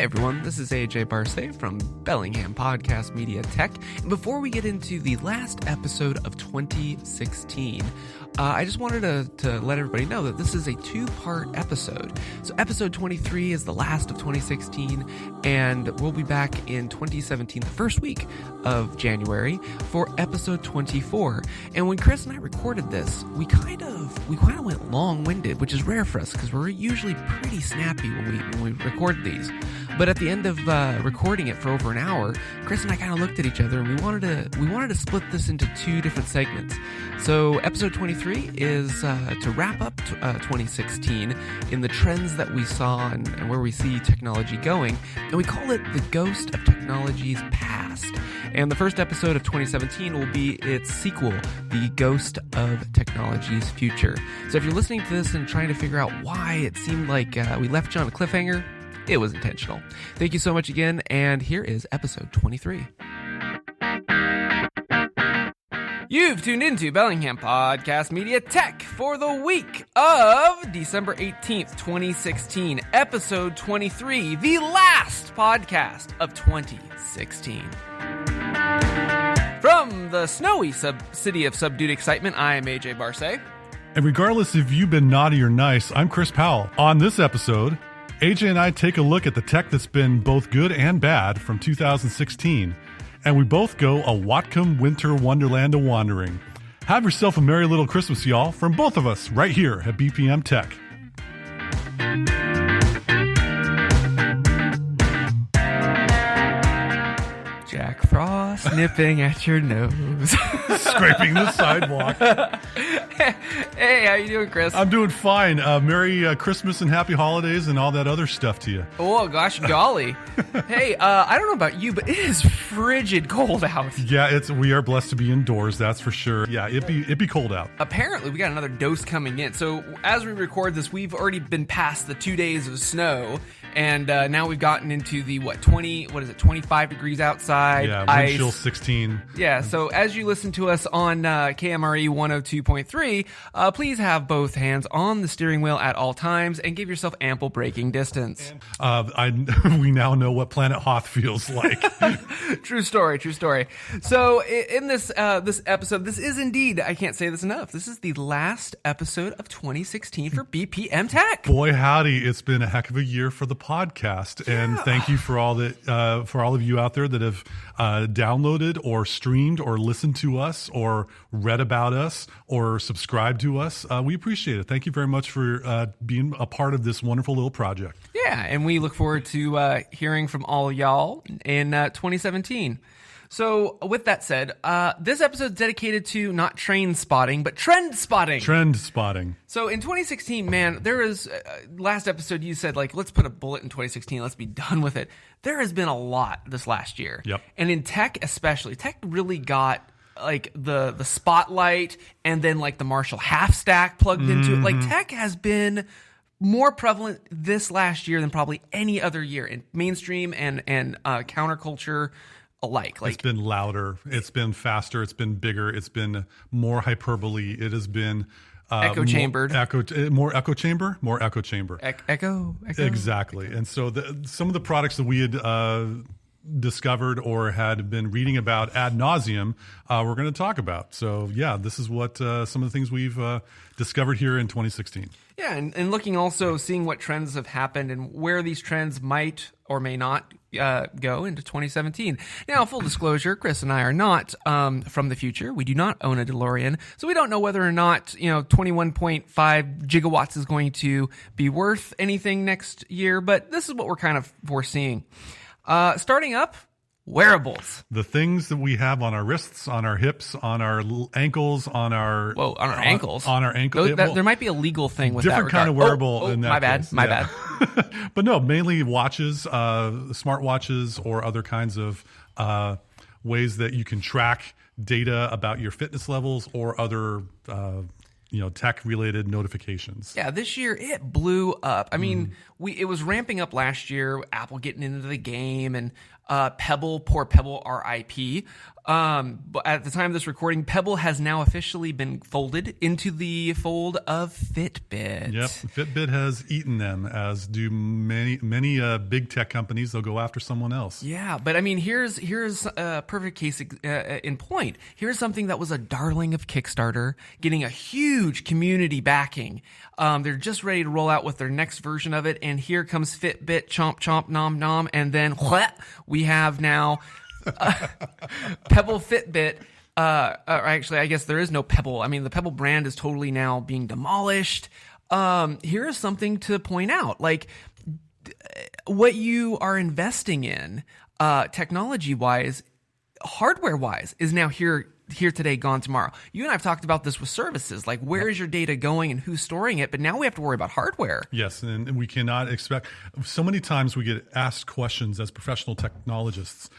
Hey everyone, this is AJ Barsay from Bellingham Podcast Media Tech. And before we get into the last episode of 2016, I just wanted to let everybody know that this is a two-part episode. So episode 23 is the last of 2016, and we'll be back in 2017, the first week of January, for episode 24. And when Chris and I recorded this, we kind of went long-winded, which is rare for us because we're usually pretty snappy when we record these. But at the end of recording it for over an hour, Chris and I kind of looked at each other, and we wanted to split this into two different segments. So episode 23 is to wrap up 2016 in the trends that we saw and where we see technology going, and we call it the Ghost of Technology's Past. And the first episode of 2017 will be its sequel, The Ghost of Technology's Future. So if you're listening to this and trying to figure out why it seemed like we left you on a cliffhanger, it was intentional. Thank you so much again, and here is episode 23. You've tuned into Bellingham Podcast Media Tech for the week of December 18th, 2016, episode 23, the last podcast of 2016. From the snowy city of subdued excitement, I am AJ Barsay. And regardless if you've been naughty or nice, I'm Chris Powell. On this episode, AJ and I take a look at the tech that's been both good and bad from 2016. And we both go a Whatcom winter wonderland of wandering. Have yourself a merry little Christmas, y'all, from both of us right here at BPM Tech. Jack Frost nipping at your nose. Scraping the sidewalk. Hey, how you doing, Chris? I'm doing fine. Merry Christmas and happy holidays and all that other stuff to you. Oh, gosh, golly. Hey, I don't know about you, but it is frigid cold out. Yeah, we are blessed to be indoors, that's for sure. Yeah, it'd be cold out. Apparently, we got another dose coming in. So as we record this, we've already been past the 2 days of snow, and now we've gotten into the, 25 degrees outside. Yeah, wind chill 16. Yeah, so as you listen to us on KMRE 102.3, please have both hands on the steering wheel at all times and give yourself ample braking distance. We now know what Planet Hoth feels like. True story. So in this episode, this is indeed, I can't say this enough, this is the last episode of 2016 for BPM Tech. Boy, howdy, it's been a heck of a year for the podcast, and thank you for all of you out there that have downloaded or streamed or listened to us or read about us or subscribed to us. We appreciate it. Thank you very much for being a part of this wonderful little project. Yeah, and we look forward to hearing from all of y'all in 2017. So with that said, this episode is dedicated to not train spotting, but trend spotting. Trend spotting. So in 2016, man, there is, last episode you said, like, let's put a bullet in 2016, let's be done with it. There has been a lot this last year. Yep. And in tech especially, tech really got like the spotlight and then like the Marshall half stack plugged into it. Like tech has been more prevalent this last year than probably any other year in mainstream and counterculture alike. Like, it's been louder, it's been faster, it's been bigger, it's been more hyperbole, it has been echo chambered, more echo chamber. Echo. Exactly. And so some of the products that we had discovered or had been reading about ad nauseum, we're going to talk about. So yeah, this is what some of the things we've discovered here in 2016. Yeah, and looking also, seeing what trends have happened and where these trends might or may not go into 2017. Now, full disclosure, Chris and I are not from the future. We do not own a DeLorean, so we don't know whether or not 21.5 gigawatts is going to be worth anything next year, but this is what we're kind of foreseeing. Starting up, wearables. The things that we have on our wrists, on our hips, on our ankles, on our... Whoa, on our ankles? On our ankles. There might be a legal thing with different that. Different kind of wearable in that My bad, case. my bad. But no, mainly watches, smart watches, or other kinds of ways that you can track data about your fitness levels or other tech-related notifications. Yeah, this year it blew up. I mean, it was ramping up last year, Apple getting into the game, and Pebble, poor Pebble, RIP. But at the time of this recording, Pebble has now officially been folded into the fold of Fitbit. Yep, Fitbit has eaten them, as do many big tech companies. They'll go after someone else. Yeah, but I mean, here's a perfect case in point. Here's something that was a darling of Kickstarter, getting a huge community backing. They're just ready to roll out with their next version of it, and here comes Fitbit, chomp chomp, nom nom, and then we have now Pebble Fitbit. Actually, I guess there is no Pebble. I mean, the Pebble brand is totally now being demolished. Here is something to point out. Like, what you are investing in, technology-wise, hardware-wise, is now here today, gone tomorrow. You and I have talked about this with services. Like, where is your data going and who's storing it? But now we have to worry about hardware. Yes, and we cannot expect. So many times we get asked questions as professional technologists.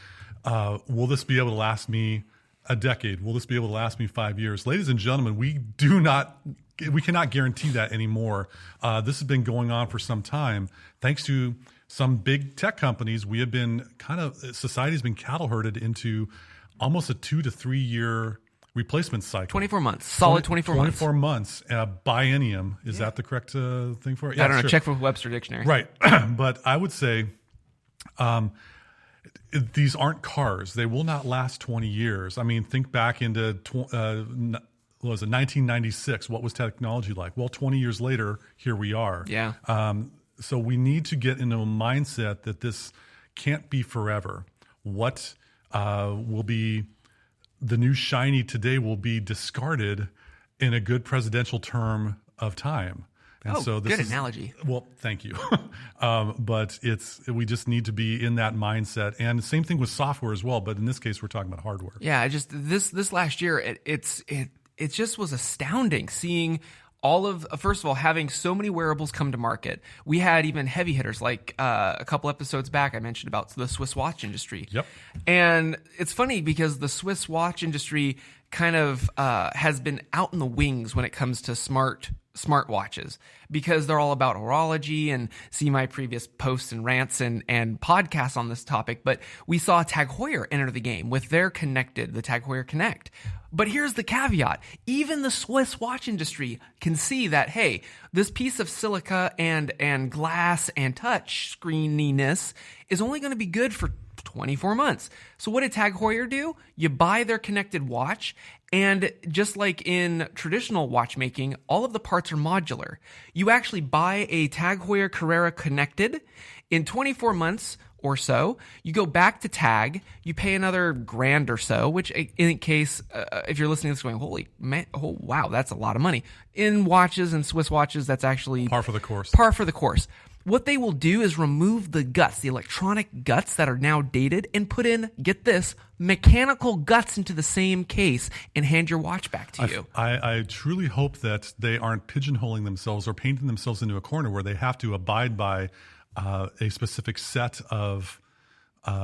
Will this be able to last me a decade? Will this be able to last me 5 years? Ladies and gentlemen, we cannot guarantee that anymore. This has been going on for some time. Thanks to some big tech companies, we have been society has been cattle herded into almost a 2 to 3 year replacement cycle. 24 months. Solid 24 months. 24 months. Biennium. Is that the correct thing for it? Yeah, I don't know. sure. Check for Webster Dictionary. Right. But I would say these aren't cars. They will not last 20 years. I mean, think back into 1996. What was technology like? Well, 20 years later, here we are. Yeah. So we need to get into a mindset that this can't be forever. What will be the new shiny today will be discarded in a good presidential term of time. And so this good analogy. Well, thank you. But we just need to be in that mindset, and the same thing with software as well. But in this case, we're talking about hardware. Yeah, this last year, it just was astounding seeing all of, first of all, having so many wearables come to market. We had even heavy hitters, like a couple episodes back, I mentioned about the Swiss watch industry. Yep. And it's funny because the Swiss watch industry kind of has been out in the wings when it comes to smartwatches, because they're all about horology, and see my previous posts and rants and podcasts on this topic. But we saw Tag Heuer enter the game with their the Tag Heuer Connect. But here's the caveat. Even the Swiss watch industry can see that, hey, this piece of silica and glass and touch screeniness is only going to be good for 24 months. So what did Tag Heuer do? You buy their connected watch, and just like in traditional watchmaking, all of the parts are modular. You actually buy a Tag Heuer Carrera Connected. In 24 months or so, you go back to Tag, you pay another $1,000 or so, which in case, if you're listening to this going, holy man, oh wow, that's a lot of money. In watches and Swiss watches, that's actually Par for the course. Par for the course. What they will do is remove the guts, the electronic guts that are now dated, and put in, get this, mechanical guts into the same case and hand your watch back to you. I truly hope that they aren't pigeonholing themselves or painting themselves into a corner where they have to abide by a specific set of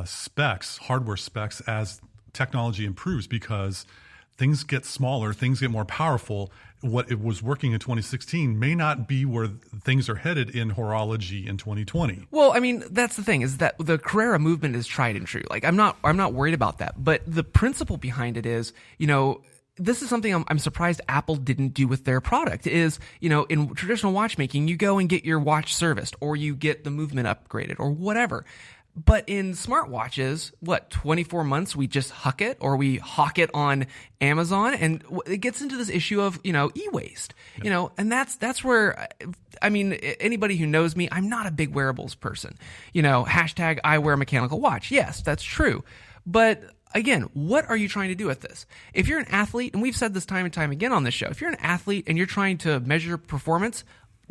specs, hardware specs, as technology improves, because things get smaller, things get more powerful. What it was working in 2016 may not be where things are headed in horology in 2020. Well, I mean, that's the thing, is that the Carrera movement is tried and true. Like, I'm not worried about that. But the principle behind it is, this is something I'm surprised Apple didn't do with their product. Is, in traditional watchmaking, you go and get your watch serviced, or you get the movement upgraded, or whatever. But in smartwatches, 24 months, we just huck it, or we hawk it on Amazon, and it gets into this issue of, e-waste, and that's where, I mean, anybody who knows me, I'm not a big wearables person, hashtag I wear a mechanical watch. Yes, that's true. But again, what are you trying to do with this? If you're an athlete, and we've said this time and time again on this show, if you're an athlete and you're trying to measure performance,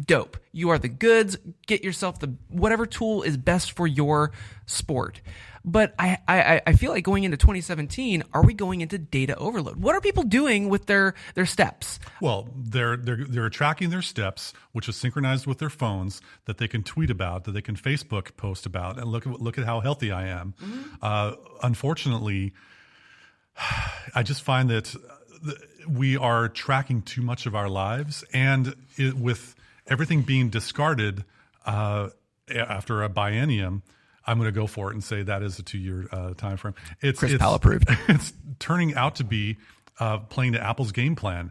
dope. You are the goods. Get yourself whatever tool is best for your sport. But I feel like going into 2017, are we going into data overload? What are people doing with their steps? Well, they're tracking their steps, which is synchronized with their phones, that they can tweet about, that they can Facebook post about, and look at how healthy I am. Mm-hmm. Unfortunately, I just find that we are tracking too much of our lives, and with everything being discarded after a biennium, I'm going to go for it and say that is a 2-year time frame. Chris Powell approved. It's turning out to be playing to Apple's game plan.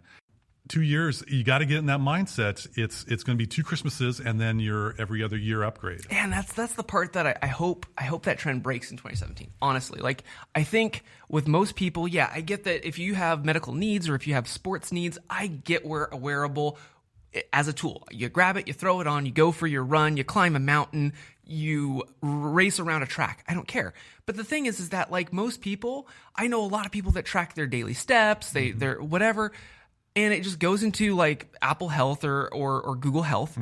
2 years, you got to get in that mindset. It's going to be 2 Christmases and then your every other year upgrade. And that's the part that I hope that trend breaks in 2017. Honestly, like I think with most people, yeah, I get that if you have medical needs or if you have sports needs, I get where a wearable as a tool. You grab it, you throw it on, you go for your run, you climb a mountain, you race around a track. I don't care. But the thing is that like most people, I know a lot of people that track their daily steps, they're whatever. And it just goes into like Apple Health or Google Health,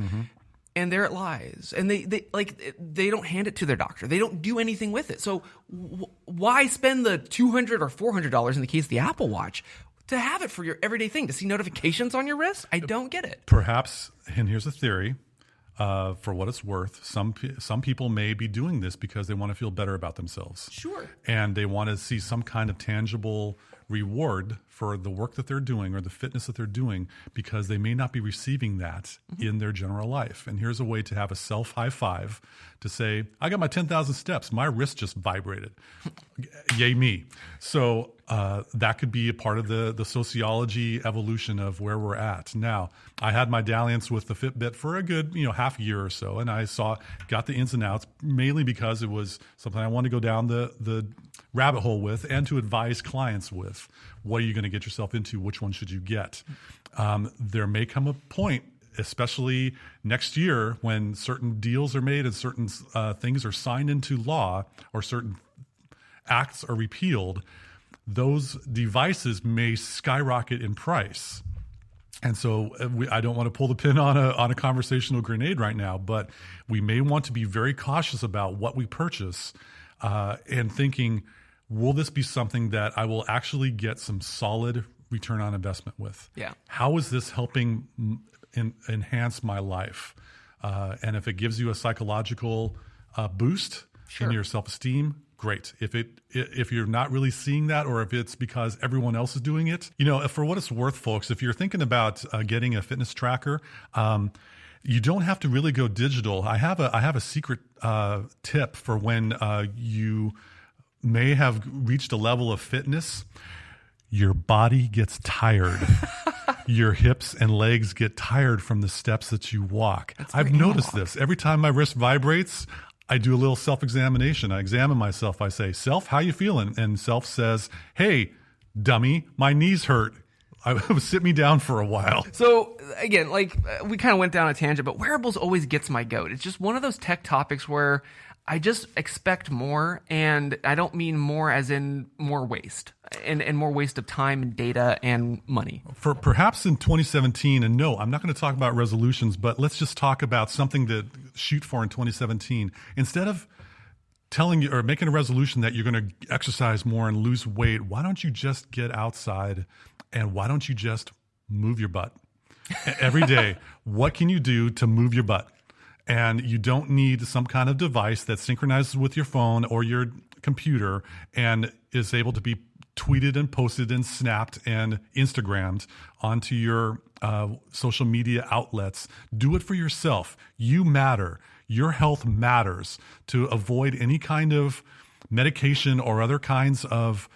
and there it lies. And they don't hand it to their doctor. They don't do anything with it. So why spend the $200 or $400 in the case of the Apple Watch to have it for your everyday thing? To see notifications on your wrist? I don't get it. Perhaps, and here's a theory, for what it's worth, some people may be doing this because they want to feel better about themselves. Sure. And they want to see some kind of tangible reward for the work that they're doing or the fitness that they're doing, because they may not be receiving that in their general life. And here's a way to have a self high five to say, I got my 10,000 steps. My wrist just vibrated. Yay me. So that could be a part of the sociology evolution of where we're at. Now, I had my dalliance with the Fitbit for a good half a year or so, and I got the ins and outs, mainly because it was something I wanted to go down the rabbit hole with and to advise clients with. What are you going to get yourself into? Which one should you get? There may come a point, especially next year, when certain deals are made and certain things are signed into law or certain acts are repealed, those devices may skyrocket in price. And so I don't want to pull the pin on a conversational grenade right now, but we may want to be very cautious about what we purchase and thinking, will this be something that I will actually get some solid return on investment with? Yeah. How is this helping enhance my life? And if it gives you a psychological boost in your self-esteem, great. If you're not really seeing that, or if it's because everyone else is doing it, for what it's worth, folks, if you're thinking about getting a fitness tracker, you don't have to really go digital. I have a secret tip for when you may have reached a level of fitness. Your body gets tired. Your hips and legs get tired from the steps that you walk. I've noticed this. Every time my wrist vibrates, I do a little self-examination. I examine myself. I say, self, how you feeling? And self says, hey, dummy, my knees hurt. Sit me down for a while. So again, we kind of went down a tangent, but wearables always gets my goat. It's just one of those tech topics where I just expect more, and I don't mean more as in more waste and more waste of time and data and money. For perhaps in 2017, and no, I'm not going to talk about resolutions, but let's just talk about something to shoot for in 2017. Instead of telling you or making a resolution that you're going to exercise more and lose weight, why don't you just get outside and why don't you just move your butt every day? What can you do to move your butt? And you don't need some kind of device that synchronizes with your phone or your computer and is able to be tweeted and posted and snapped and Instagrammed onto your social media outlets. Do it for yourself. You matter. Your health matters. To avoid any kind of medication or other kinds of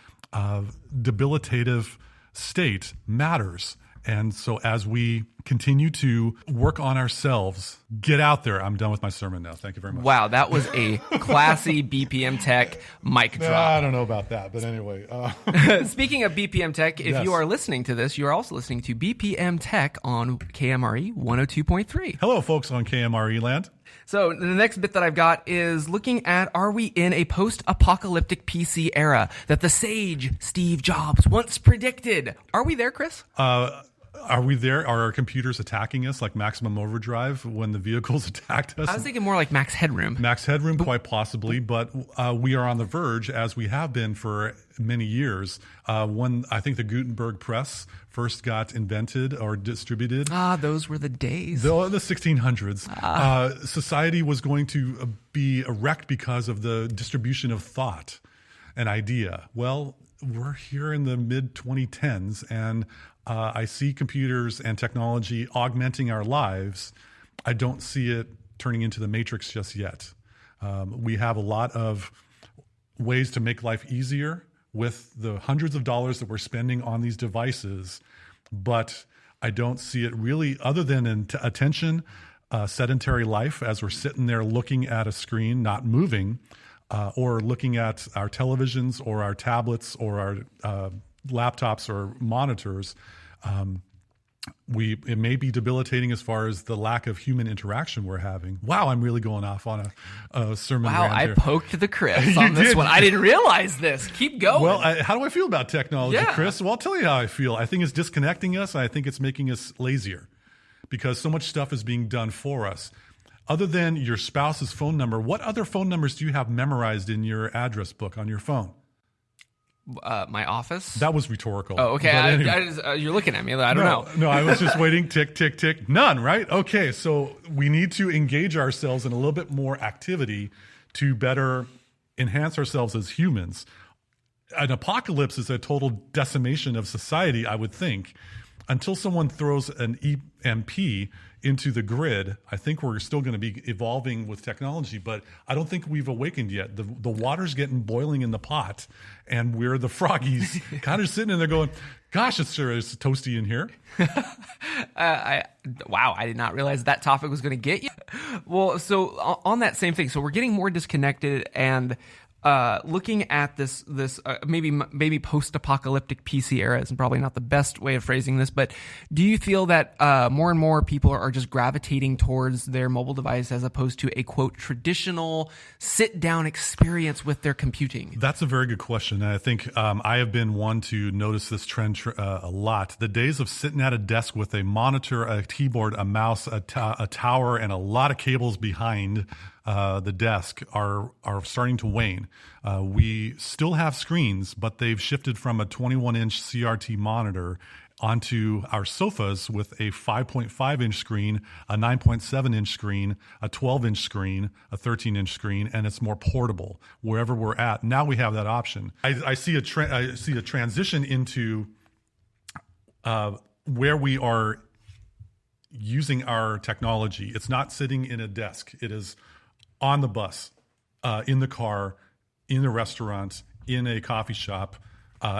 debilitative state matters. And so as we continue to work on ourselves, get out there. I'm done with my sermon now. Thank you very much. Wow, that was a classy BPM Tech mic drop. I don't know about that, but anyway. Speaking of BPM Tech, if you are listening to this, you are also listening to BPM Tech on KMRE 102.3. Hello, folks on KMRE land. So the next bit that I've got is looking at, are we in a post-apocalyptic PC era that the sage Steve Jobs once predicted? Are we there, Chris? Are we there? Are our computers attacking us like Maximum Overdrive when the vehicles attacked us? I was thinking more like Max Headroom. Max Headroom, quite possibly, but we are on the verge, as we have been for many years. When I think the Gutenberg press first got invented or distributed. Those were the days. The 1600s. Society was going to be wrecked because of the distribution of thought and idea. Well, we're here in the mid-2010s, and I see computers and technology augmenting our lives. I don't see it turning into the Matrix just yet. We have a lot of ways to make life easier with the hundreds of dollars that we're spending on these devices, but I don't see it really other than in attention, sedentary life as we're sitting there looking at a screen, not moving, or looking at our televisions or our tablets or our laptops or monitors. It may be debilitating as far as the lack of human interaction we're having. Wow, I'm really going off on a sermon. Wow, I here. poked the Chris on this one. I didn't realize this. Keep going. Well, how do I feel about technology, Chris? Well, I'll tell you how I feel. I think it's disconnecting us. I think it's making us lazier because so much stuff is being done for us. Other than your spouse's phone number, what other phone numbers do you have memorized in your address book on your phone? My office? That was rhetorical. Oh, okay. Anyway. You're looking at me. I don't know. No, I was just waiting. Tick, tick, tick. None, right? Okay, so we need to engage ourselves in a little bit more activity to better enhance ourselves as humans. An apocalypse is a total decimation of society, I would think. Until someone throws an EMP into the grid, I think we're still going to be evolving with technology, but I don't think we've awakened yet. The water's getting boiling in the pot, and we're the froggies kind of sitting in there going, gosh, it's sure is toasty in here. Wow, I did not realize that topic was going to get you. Well, so on that same thing, so we're getting more disconnected and looking at this maybe post-apocalyptic PC era is probably not the best way of phrasing this, but do you feel that more and more people are just gravitating towards their mobile device as opposed to a, quote, traditional sit-down experience with their computing? That's a very good question. I think I have been one to notice this trend a lot. The days of sitting at a desk with a monitor, a keyboard, a mouse, a tower, and a lot of cables behind the desk are starting to wane. We still have screens, but they've shifted from a 21-inch CRT monitor onto our sofas with a 5.5-inch screen, a 9.7-inch screen, a 12-inch screen, a 13-inch screen, and it's more portable wherever we're at. Now we have that option. I see a transition into where we are using our technology. It's not sitting in a desk. It is on the bus, in the car, in the restaurant, in a coffee shop,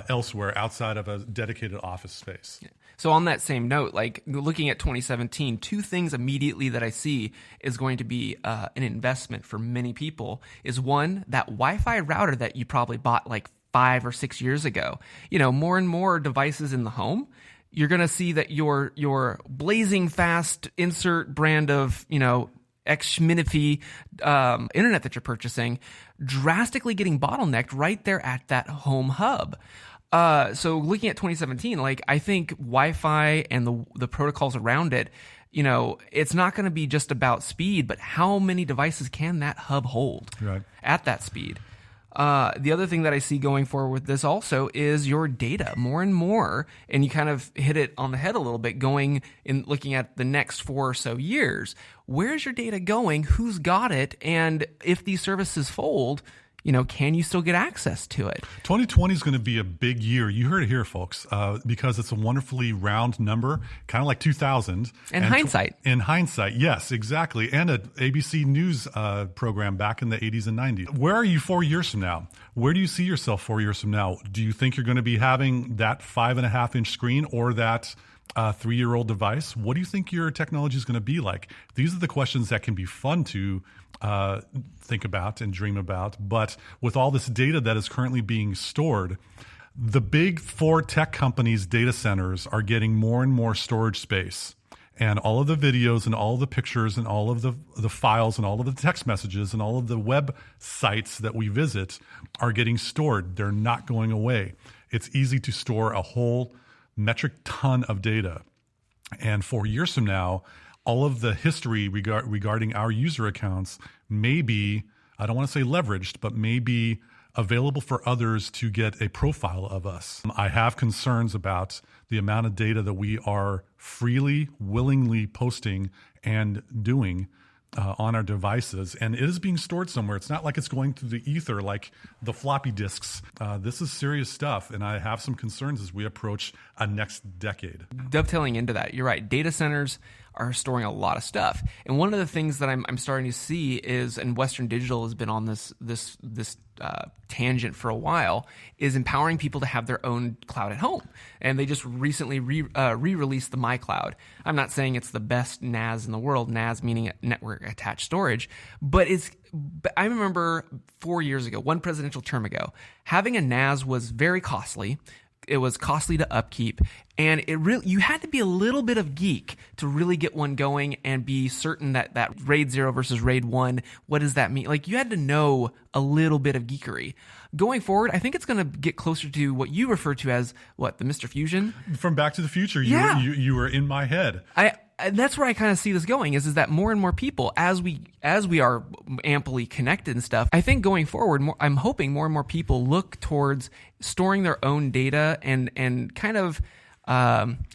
elsewhere outside of a dedicated office space. So on that same note, like looking at 2017, two things immediately that I see is going to be an investment for many people is one, that Wi-Fi router that you probably bought like 5 or 6 years ago. More and more devices in the home. You're going to see that your blazing fast insert brand of, ex-Schminify internet that you're purchasing drastically getting bottlenecked right there at that home hub. So looking at 2017, like I think Wi-Fi and the protocols around it, it's not going to be just about speed, but how many devices can that hub hold at that speed? The other thing that I see going forward with this also is your data more and more, and you kind of hit it on the head a little bit going in looking at the next 4 or so years. Where's your data going? Who's got it? And if these services fold, can you still get access to it? 2020 is going to be a big year. You heard it here, folks, because it's a wonderfully round number, kind of like 2000. In hindsight. In hindsight, yes, exactly. And an ABC News program back in the 80s and 90s. Where are you 4 years from now? Where do you see yourself 4 years from now? Do you think you're going to be having that 5.5-inch screen or that 3-year-old device? What do you think your technology is going to be like? These are the questions that can be fun to think about and dream about. But with all this data that is currently being stored, the big 4 tech companies' data centers are getting more and more storage space. And all of the videos and all of the pictures and all of the files and all of the text messages and all of the web sites that we visit are getting stored. They're not going away. It's easy to store a whole metric ton of data. And 4 years from now, all of the history regarding our user accounts may be, I don't want to say leveraged, but may be available for others to get a profile of us. I have concerns about the amount of data that we are freely, willingly posting and doing on our devices, and it is being stored somewhere. It's not like it's going through the ether like the floppy disks. This is serious stuff, and I have some concerns as we approach a next decade. Dovetailing into that, you're right. Data centers, are storing a lot of stuff. And one of the things that I'm starting to see is, and Western Digital has been on this tangent for a while, is empowering people to have their own cloud at home. And they just recently re-released the MyCloud. I'm not saying it's the best NAS in the world, NAS meaning network attached storage, but I remember 4 years ago, one presidential term ago, having a NAS was very costly. It was costly to upkeep, and you had to be a little bit of geek to really get one going and be certain that RAID 0 versus RAID 1, what does that mean? Like, you had to know a little bit of geekery. Going forward, I think it's going to get closer to what you refer to as, the Mr. Fusion? From Back to the Future, you were in my head. That's where I kind of see this going is that more and more people, as we are amply connected and stuff, I think going forward, I'm hoping more and more people look towards storing their own data and kind of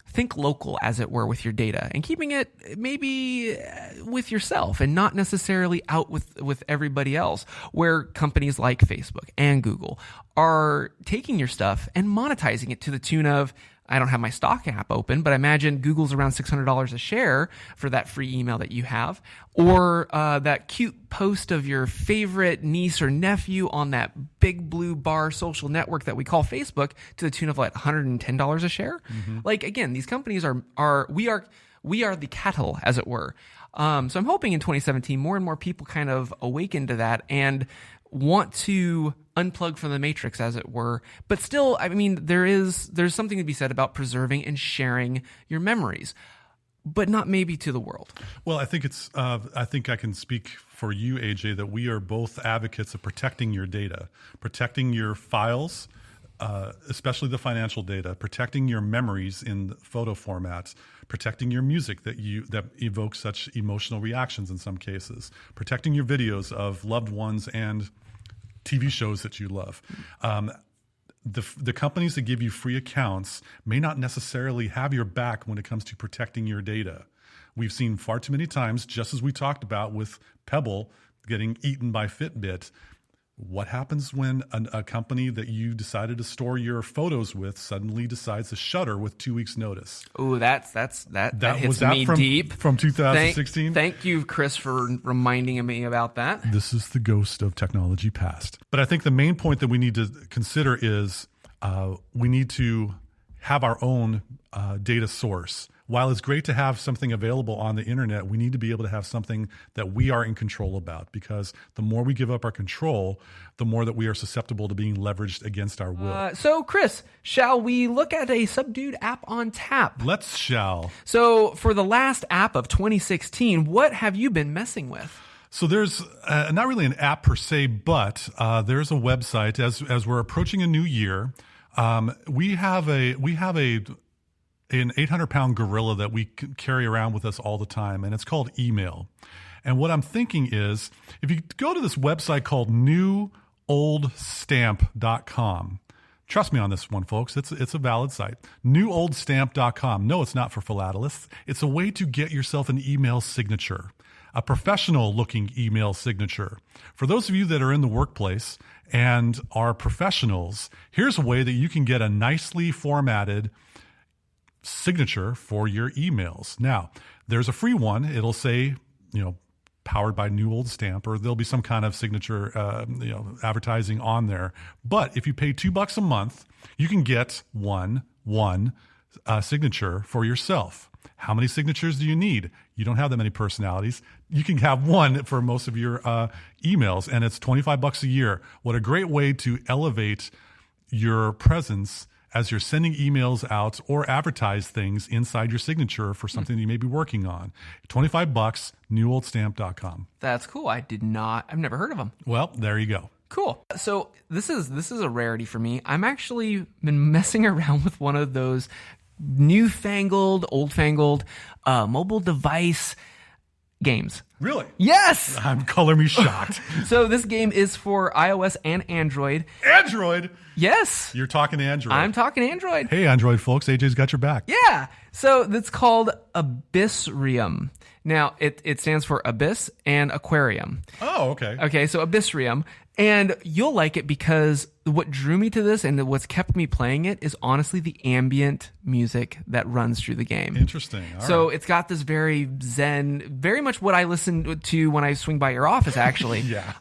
think local, as it were, with your data and keeping it maybe with yourself and not necessarily out with everybody else, where companies like Facebook and Google are taking your stuff and monetizing it to the tune of, I don't have my stock app open, but I imagine Google's around $600 a share for that free email that you have, or that cute post of your favorite niece or nephew on that big blue bar social network that we call Facebook to the tune of $110 a share. Mm-hmm. Like, again, these companies we are the cattle, as it were. So I'm hoping in 2017 more and more people kind of awaken to that and want to unplug from the matrix, as it were. But still, I mean, there's something to be said about preserving and sharing your memories, but not maybe to the world. Well, I think I think I can speak for you, AJ, that we are both advocates of protecting your data, protecting your files, especially the financial data, protecting your memories in photo formats, protecting your music that evokes such emotional reactions in some cases, protecting your videos of loved ones and TV shows that you love. The companies that give you free accounts may not necessarily have your back when it comes to protecting your data. We've seen far too many times, just as we talked about with Pebble getting eaten by Fitbit. What happens when a company that you decided to store your photos with suddenly decides to shutter with 2 weeks' notice? Oh, that hits me deep. From 2016? Thank you, Chris, for reminding me about that. This is the ghost of technology past. But I think the main point that we need to consider is we need to have our own data source. While it's great to have something available on the internet, we need to be able to have something that we are in control about, because the more we give up our control, the more that we are susceptible to being leveraged against our will. So, Chris, shall we look at a Subdued app on tap? Let's shall. So, for the last app of 2016, what have you been messing with? So there's not really an app per se, but there's a website. As we're approaching a new year, we have an 800-pound gorilla that we carry around with us all the time, and it's called email. And what I'm thinking is, if you go to this website called newoldStamp.com, trust me on this one, folks, it's a valid site. NewoldStamp.com. No, it's not for philatelists. It's a way to get yourself an email signature, a professional-looking email signature. For those of you that are in the workplace and are professionals, here's a way that you can get a nicely formatted signature for your emails. Now, there's a free one. It'll say, powered by New Old Stamp, or there'll be some kind of signature, advertising on there. But if you pay $2 a month, you can get one signature for yourself. How many signatures do you need? You don't have that many personalities. You can have one for most of your emails, and it's $25 a year. What a great way to elevate your presence as you're sending emails out or advertise things inside your signature for something that you may be working on. $25, newoldStamp.com. That's cool. I've never heard of them. Well, there you go. Cool. So this is a rarity for me. I'm actually been messing around with one of those old-fangled mobile device games. Really? Yes! I'm color me shocked. So this game is for iOS and Android. Android? Yes. You're talking Android. I'm talking Android. Hey, Android folks, AJ's got your back. Yeah. So it's called Abyssrium. Now, it stands for Abyss and Aquarium. Oh, okay. Okay, so Abyssrium. And you'll like it because what drew me to this and what's kept me playing it is honestly the ambient music that runs through the game. Interesting. So it's got this very zen, very much what I listen to when I swing by your office, actually. Yeah.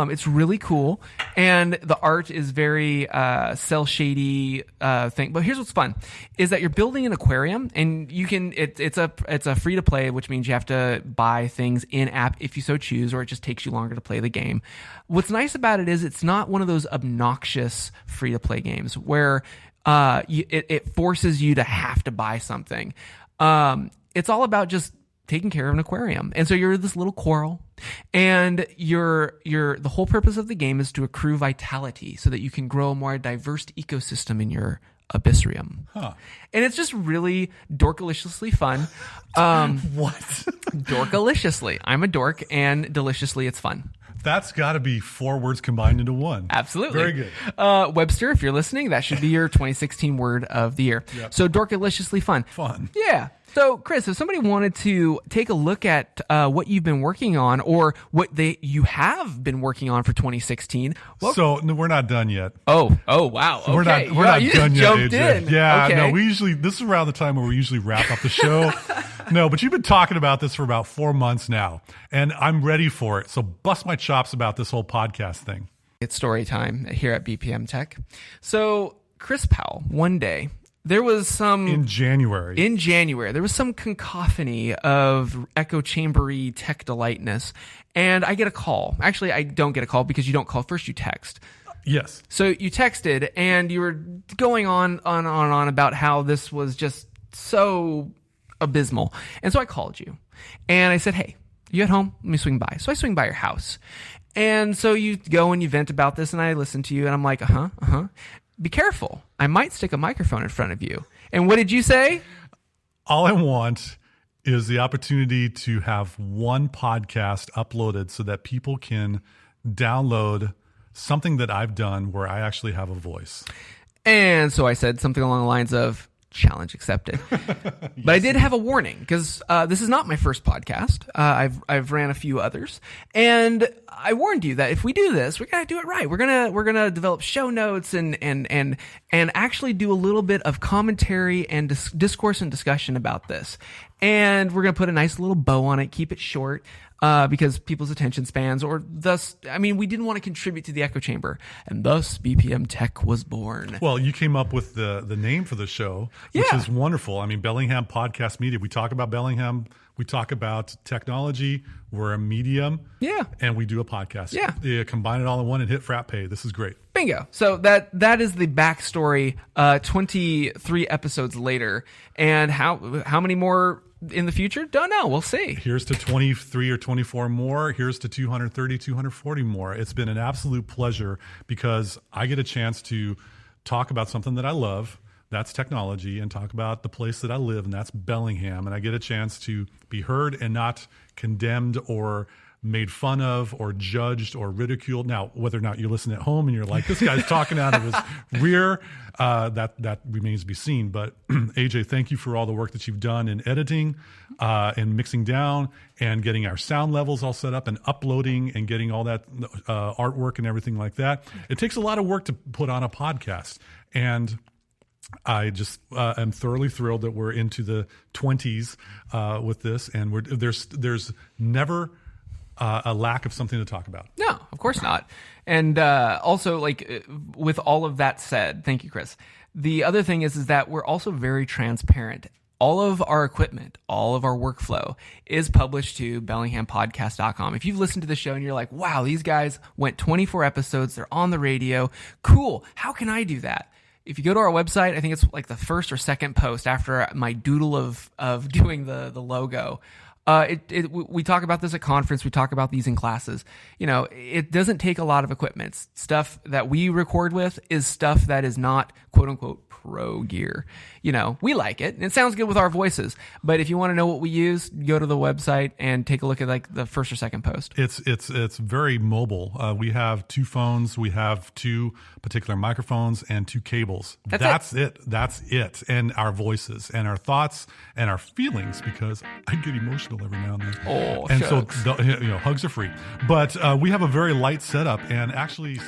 It's really cool. And the art is very cell shady thing. But here's what's fun, is that you're building an aquarium and you can, it's a free to play, which means you have to buy things in app if you so choose, or it just takes you longer to play the game. What's nice about it is it's not one of those obnoxious free to play games where it forces you to have to buy something. It's all about just taking care of an aquarium. And so you're this little coral, and the whole purpose of the game is to accrue vitality so that you can grow a more diverse ecosystem in your abyssarium. Huh. And it's just really dorkaliciously fun. What? Dorkaliciously. I'm a dork, and deliciously it's fun. That's got to be 4 words combined into one. Absolutely. Very good. Webster, if you're listening, that should be your 2016 word of the year. Yep. So dorkaliciously fun. Fun. Yeah. So, Chris, if somebody wanted to take a look at what you've been working on, or what you have been working on for 2016, so no, we're not done yet. Oh, wow. Okay. We're not You done just yet, jumped AJ. in. Yeah, okay. no, this is around the time where we usually wrap up the show. No, but you've been talking about this for about 4 months now, and I'm ready for it. So bust my chops about this whole podcast thing. It's story time here at BPM Tech. So, Chris Powell, one day, there was some... In January, there was some cacophony of echo chambery tech delightness, and I get a call. Actually, I don't get a call because you don't call. First, you text. Yes. So you texted, and you were going on about how this was just so abysmal. And so I called you, and I said, hey, you at home? Let me swing by. So I swing by your house. And so you go and you vent about this, and I listen to you, and I'm like, be careful. I might stick a microphone in front of you. And what did you say? All I want is the opportunity to have one podcast uploaded so that people can download something that I've done where I actually have a voice. And so I said something along the lines of, challenge accepted. But I did have a warning, because this is not my first podcast. I've ran a few others, and I warned you that if we do this, we're gonna do it right. We're gonna develop show notes and actually do a little bit of commentary and discourse and discussion about this. And we're gonna put a nice little bow on it, keep it short. Because people's attention spans, we didn't want to contribute to the echo chamber, and thus BPM Tech was born. Well, you came up with the name for the show, which is wonderful. I mean, Bellingham Podcast Media. We talk about Bellingham. We talk about technology. We're a medium. Yeah. And we do a podcast. Yeah. You combine it all in one and hit frat pay. This is great. Bingo. So that is the backstory, 23 episodes later. And how many more in the future? Don't know. We'll see. Here's to 23 or 24 more. Here's to 230, 240 more. It's been an absolute pleasure because I get a chance to talk about something that I love. That's technology, and talk about the place that I live, and that's Bellingham. And I get a chance to be heard and not condemned or made fun of or judged or ridiculed. Now, whether or not you listen at home and you're like, this guy's talking out of his rear, that remains to be seen. But AJ, thank you for all the work that you've done in editing and mixing down and getting our sound levels all set up and uploading and getting all that artwork and everything like that. It takes a lot of work to put on a podcast. And I just am thoroughly thrilled that we're into the 20s with this. And there's never a lack of something to talk about. No, of course not. And also, with all of that said, thank you, Chris. The other thing is that we're also very transparent. All of our equipment, all of our workflow is published to bellinghampodcast.com. If you've listened to the show and you're like, wow, these guys went 24 episodes, they're on the radio, cool, how can I do that? If you go to our website, I think it's like the first or second post after my doodle of doing the logo. We talk about this at conference. We talk about these in classes. It doesn't take a lot of equipment. Stuff that we record with is stuff that is not quote unquote pro gear. We like it and it sounds good with our voices. But if you want to know what we use, go to the website and take a look at the first or second post. It's very mobile. We have 2 phones. We have 2 particular microphones and 2 cables. That's it. And our voices and our thoughts and our feelings, because I get emotional physical every now and then. Oh, and shucks. so hugs are free. But we have a very light setup, and actually,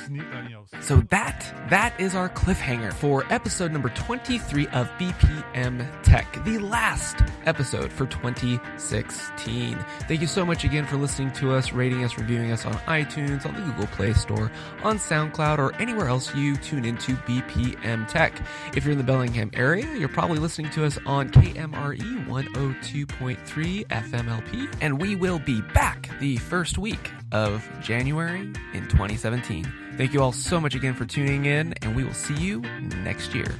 So that is our cliffhanger for episode number 23 of BPM Tech, the last episode for 2016. Thank you so much again for listening to us, rating us, reviewing us on iTunes, on the Google Play Store, on SoundCloud, or anywhere else you tune into BPM Tech. If you're in the Bellingham area, you're probably listening to us on KMRE 102.3 FMLP, and we will be back the first week of January in 2017. Thank you all so much again for tuning in, and we will see you next year.